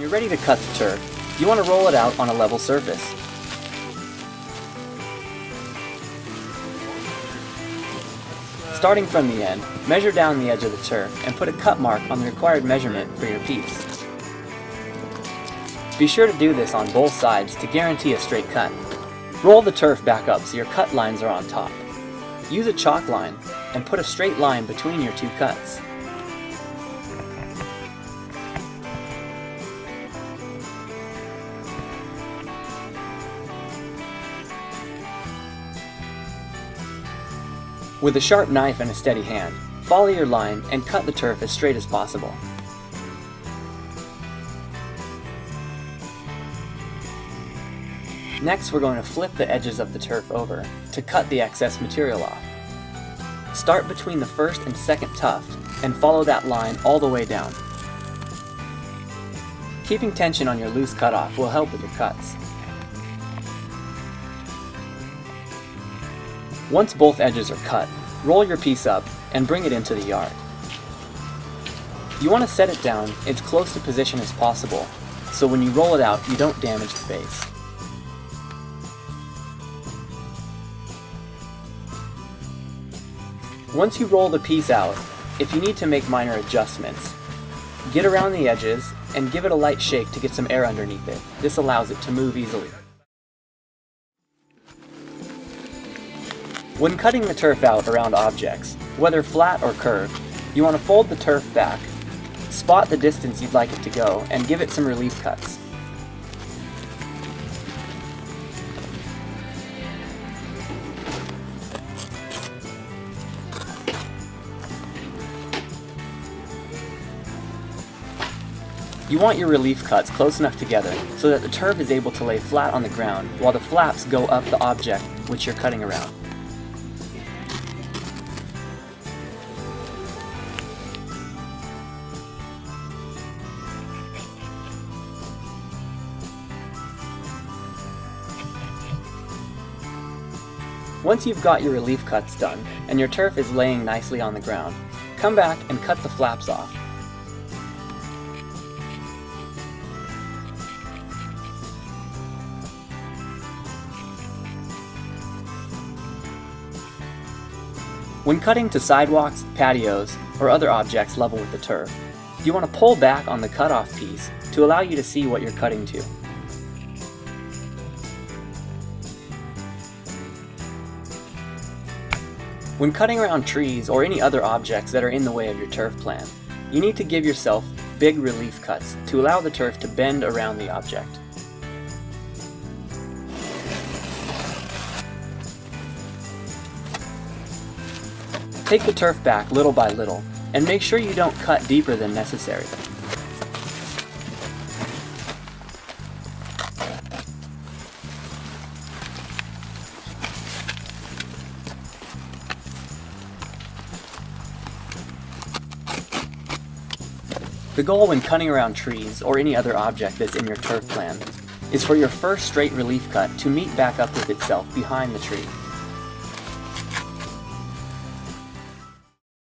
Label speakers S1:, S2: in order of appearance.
S1: you're ready to cut the turf, you want to roll it out on a level surface. Starting from the end, measure down the edge of the turf and put a cut mark on the required measurement for your piece. Be sure to do this on both sides to guarantee a straight cut. Roll the turf back up so your cut lines are on top. Use a chalk line and put a straight line between your two cuts. With a sharp knife and a steady hand, follow your line and cut the turf as straight as possible. Next, we're going to flip the edges of the turf over to cut the excess material off. Start between the first and second tuft and follow that line all the way down. Keeping tension on your loose cutoff will help with your cuts. Once both edges are cut, roll your piece up and bring it into the yard. You want to set it down as close to position as possible, so when you roll it out, you don't damage the base. Once you roll the piece out, if you need to make minor adjustments, get around the edges and give it a light shake to get some air underneath it. This allows it to move easily. When cutting the turf out around objects, whether flat or curved, you want to fold the turf back, spot the distance you'd like it to go, and give it some relief cuts. You want your relief cuts close enough together so that the turf is able to lay flat on the ground while the flaps go up the object which you're cutting around. Once you've got your relief cuts done and your turf is laying nicely on the ground, come back and cut the flaps off. When cutting to sidewalks, patios, or other objects level with the turf, you want to pull back on the cutoff piece to allow you to see what you're cutting to. When cutting around trees or any other objects that are in the way of your turf plan, you need to give yourself big relief cuts to allow the turf to bend around the object. Take the turf back little by little, and make sure you don't cut deeper than necessary. The goal when cutting around trees or any other object that's in your turf plan is for your first straight relief cut to meet back up with itself behind the tree.